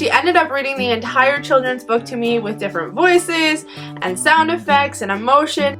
she ended up reading the entire children's book to me with different voices and sound effects and emotion.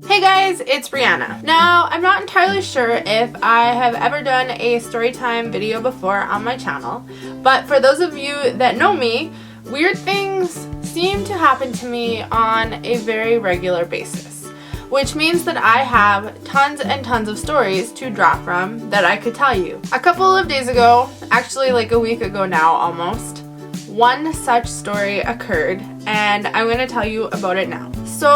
Hey guys, it's Brianna. Now, I'm not entirely sure if I have ever done a storytime video before on my channel, but for those of you that know me, weird things seem to happen to me on a very regular basis, which means that I have tons and tons of stories to draw from that I could tell you. A couple of days ago, actually like a week ago now almost, one such story occurred and I'm going to tell you about it now. So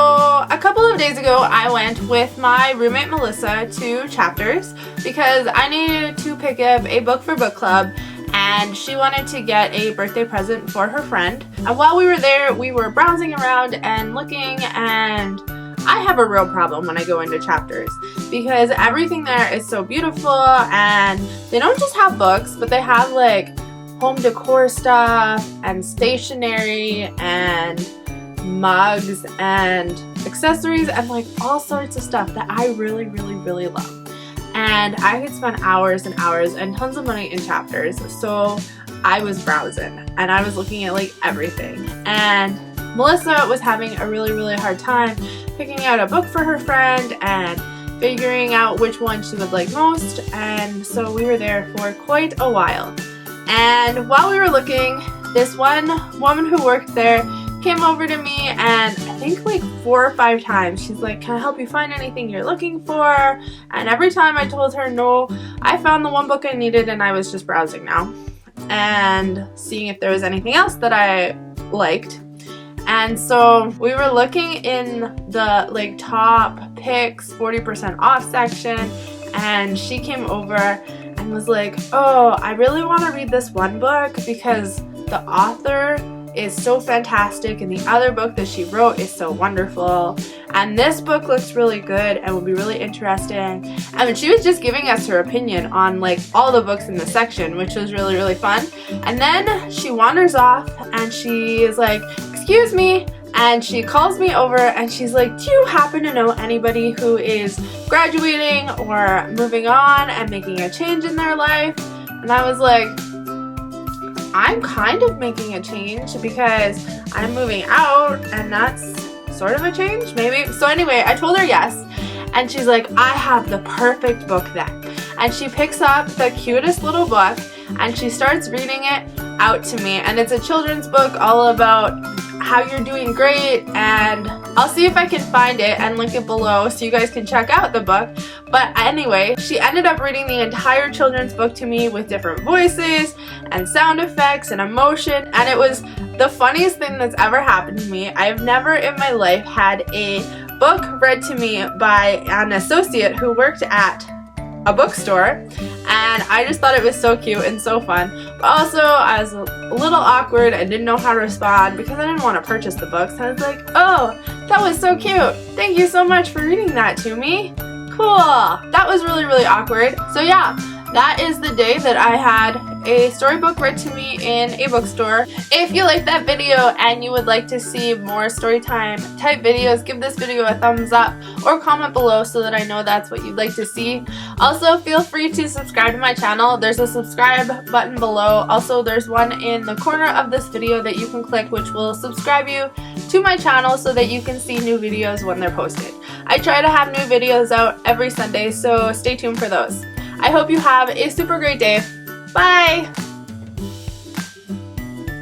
a couple of days ago I went with my roommate Melissa to Chapters because I needed to pick up a book for book club and she wanted to get a birthday present for her friend. And while we were there, we were browsing around and looking, and I have a real problem when I go into Chapters because everything there is so beautiful, and they don't just have books, but they have like home decor stuff and stationery and mugs and accessories and like all sorts of stuff that I really love. And I could spend hours and hours and tons of money in Chapters, so I was browsing and I was looking at like everything, and Melissa was having a really hard time picking out a book for her friend and figuring out which one she would like most, and so we were there for quite a while. And while we were looking, this one woman who worked there came over to me, and I think like 4 or 5 times she's like, "Can I help you find anything you're looking for?" And every time I told her no, I found the one book I needed and I was just browsing now and seeing if there was anything else that I liked. And so we were looking in the like top picks 40% off section, and she came over and was like, "Oh, I really want to read this one book because the author is so fantastic and the other book that she wrote is so wonderful, and this book looks really good and will be really interesting." And she was just giving us her opinion on like all the books in the section, which was really fun. And then she wanders off and she is like, "Excuse me," and she calls me over and she's like, "Do you happen to know anybody who is graduating or moving on and making a change in their life?" And I was like, I'm kind of making a change because I'm moving out, and that's sort of a change, maybe. So anyway, I told her yes, and she's like, "I have the perfect book then." And she picks up the cutest little book and she starts reading it out to me, and it's a children's book all about how you're doing great, and I'll see if I can find it and link it below so you guys can check out the book. But anyway, she ended up reading the entire children's book to me with different voices and sound effects and emotion, and it was the funniest thing that's ever happened to me. I've never in my life had a book read to me by an associate who worked at a bookstore, and I just thought it was so cute and so fun. But also I was a little awkward and didn't know how to respond because I didn't want to purchase the books. I was like, "Oh, that was so cute. Thank you so much for reading that to me. Cool." That was really awkward. So yeah, that is the day that I had a storybook read to me in a bookstore. If you liked that video and you would like to see more storytime type videos, give this video a thumbs up or comment below so that I know that's what you'd like to see. Also, feel free to subscribe to my channel. There's a subscribe button below. Also, there's one in the corner of this video that you can click, which will subscribe you to my channel so that you can see new videos when they're posted. I try to have new videos out every Sunday, so stay tuned for those. I hope you have a super great day. Bye!